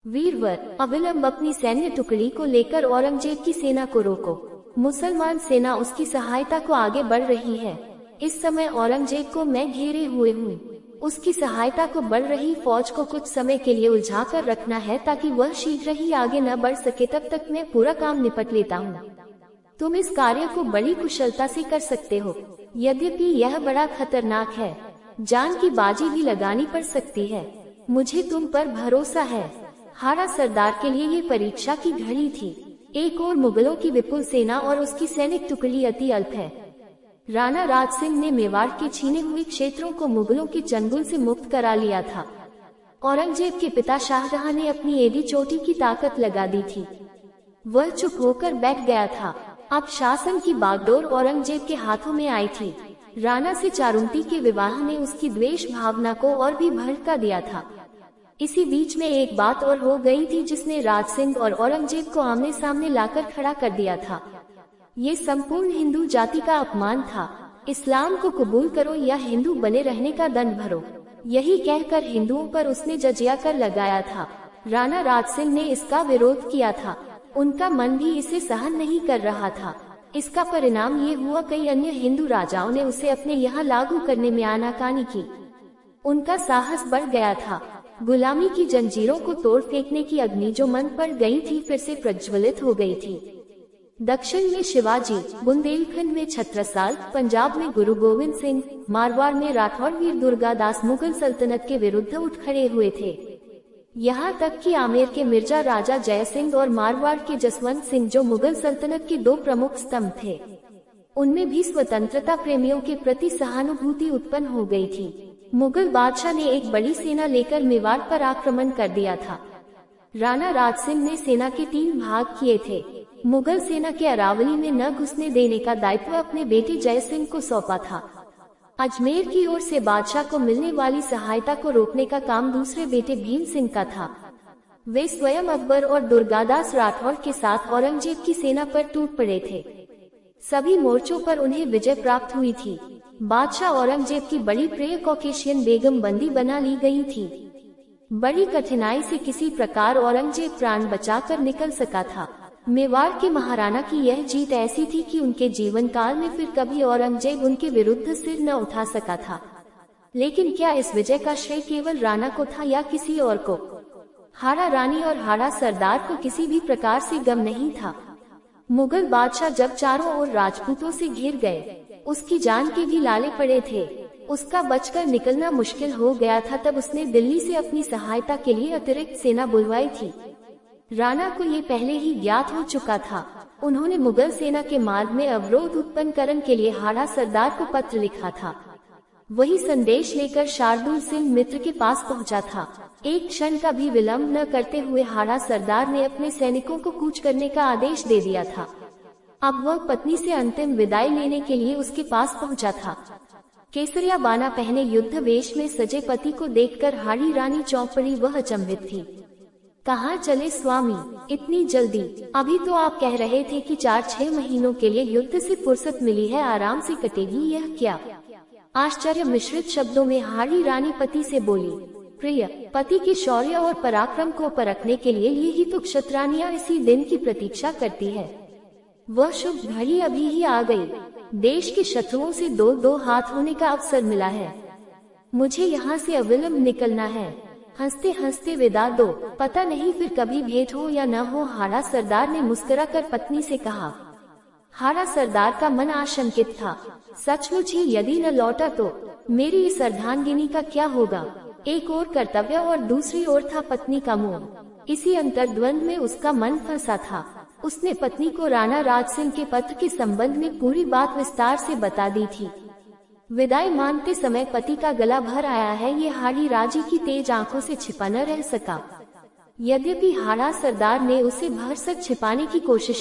वीरवर, अविलंब अपनी सैन्य टुकड़ी को लेकर औरंगजेब की सेना को रोको। मुसलमान सेना उसकी सहायता को आगे बढ़ रही है। इस समय औरंगजेब को मैं घेरे हुए हूँ। उसकी सहायता को बढ़ रही फौज को कुछ समय के लिए उलझा कर रखना है ताकि वह शीघ्र ही आगे न बढ़ सके। तब तक मैं पूरा काम निपट लेता हूँ। तुम इस कार्य को बड़ी कुशलता से कर सकते हो। यद्यपि यह बड़ा खतरनाक है, जान की बाजी भी लगानी पड़ सकती है। मुझे तुम पर भरोसा है। हाड़ा सरदार के लिए ये परीक्षा की घड़ी थी। एक और मुगलों की विपुल सेना और उसकी सैनिक टुकड़ी अति अल्प है। राणा राज सिंह ने मेवाड़ के छीने हुए क्षेत्रों को मुगलों के चंगुल से मुक्त करा लिया था। औरंगजेब के पिता शाहजहां ने अपनी एड़ी चोटी की ताकत लगा दी थी। वह चुप होकर बैठ गया था। अब शासन की बागडोर औरंगजेब के हाथों में आई थी। राणा से चारुमती के विवाह ने उसकी द्वेष भावना को और भी भड़का दिया था। इसी बीच में एक बात और हो गई थी जिसने राज सिंह और औरंगजेब को आमने सामने लाकर खड़ा कर दिया था। ये संपूर्ण हिंदू जाति का अपमान था। इस्लाम को कबूल करो या हिंदू बने रहने का दंड भरो, यही कहकर हिंदुओं पर उसने जजिया कर लगाया था। राणा राज सिंह ने इसका विरोध किया था। उनका मन भी इसे सहन नहीं कर रहा था। इसका परिणाम ये हुआ, कई अन्य हिंदू राजाओं ने उसे अपने यहाँ लागू करने में आनाकानी की। उनका साहस बढ़ गया था। गुलामी की जंजीरों को तोड़ फेंकने की अग्नि जो मन पर गई थी फिर से प्रज्वलित हो गई थी। दक्षिण में शिवाजी, बुंदेलखंड में छत्रसाल, पंजाब में गुरु गोविंद सिंह, मारवाड़ में राठौर वीर दुर्गादास मुगल सल्तनत के विरुद्ध उठ खड़े हुए थे। यहाँ तक कि आमेर के मिर्जा राजा जय सिंह और मारवाड़ के जसवंत सिंह, जो मुगल सल्तनत के दो प्रमुख स्तंभ थे, उनमें भी स्वतंत्रता प्रेमियों के प्रति सहानुभूति उत्पन्न हो गई थी। मुगल बादशाह ने एक बड़ी सेना लेकर मेवाड़ पर आक्रमण कर दिया था। राणा राज सिंह ने सेना के 3 भाग किए थे। मुगल सेना के अरावली में न घुसने देने का दायित्व अपने बेटे जय सिंह को सौंपा था। अजमेर की ओर से बादशाह को मिलने वाली सहायता को रोकने का काम दूसरे बेटे भीम सिंह का था। वे स्वयं अकबर और दुर्गादास राठौर के साथ औरंगजेब की सेना पर टूट पड़े थे। सभी मोर्चों पर उन्हें विजय प्राप्त हुई थी। बादशाह औरंगजेब की बड़ी प्रिय कॉकेशियन बेगम बंदी बना ली गई थी। बड़ी कठिनाई से किसी प्रकार औरंगजेब प्राण बचाकर निकल सका था। मेवाड़ के महाराणा की यह जीत ऐसी थी कि उनके जीवन काल में फिर कभी औरंगजेब उनके विरुद्ध सिर न उठा सका था। लेकिन क्या इस विजय का श्रेय केवल राणा को था या किसी और को? हाड़ा रानी और हाड़ा सरदार को किसी भी प्रकार से गम नहीं था। मुगल बादशाह जब चारों ओर राजपूतों से घिर गए, उसकी जान के भी लाले पड़े थे। उसका बचकर निकलना मुश्किल हो गया था। तब उसने दिल्ली से अपनी सहायता के लिए अतिरिक्त सेना बुलवाई थी। राणा को ये पहले ही ज्ञात हो चुका था। उन्होंने मुगल सेना के मार्ग में अवरोध उत्पन्न करने के लिए हाड़ा सरदार को पत्र लिखा था। वही संदेश लेकर शार्दुल सिंह मित्र के पास पहुंचा था। एक क्षण का भी विलंब न करते हुए हाड़ा सरदार ने अपने सैनिकों को कूच करने का आदेश दे दिया था। अब वह पत्नी से अंतिम विदाई लेने के लिए उसके पास पहुंचा था। केसरिया बाना पहने युद्ध वेश में सजे पति को देखकर हाड़ी रानी चौंक पड़ी। वह अचंभित थी। कहाँ चले स्वामी, इतनी जल्दी? अभी तो आप कह रहे थे कि 4-6 महीनों के लिए युद्ध से फुर्सत मिली है, आराम से कटेगी, यह क्या? आश्चर्य मिश्रित शब्दों में हाड़ी रानी पति से बोली। प्रिय, पति के शौर्य और पराक्रम को परखने के लिए ही तो क्षत्रानियां इसी दिन की प्रतीक्षा करती है। वह शुभ घड़ी अभी ही आ गई। देश के शत्रुओं से दो हाथ होने का अवसर मिला है। मुझे यहाँ से अविलंब निकलना है। हंसते हंसते विदा दो, पता नहीं फिर कभी भेंट हो या न हो, हाड़ा सरदार ने मुस्कुराकर पत्नी से कहा। हाड़ा सरदार का मन आशंकित था। सचमुच ही यदि न लौटा तो मेरी इस अर्धांगिनी का क्या होगा? एक ओर कर्तव्य और दूसरी ओर था पत्नी का मोह। इसी अंतर्द्वंद में उसका मन फंसा था। उसने पत्नी को राणा राज सिंह के पत्र के संबंध में पूरी बात विस्तार से बता दी थी। विदाई मांगते समय पति का गला भर आया है, ये हाड़ी राजी की तेज आंखों से छिपा न रह सका। यद्यपि हाड़ा सरदार ने उसे भरसक छिपाने की कोशिश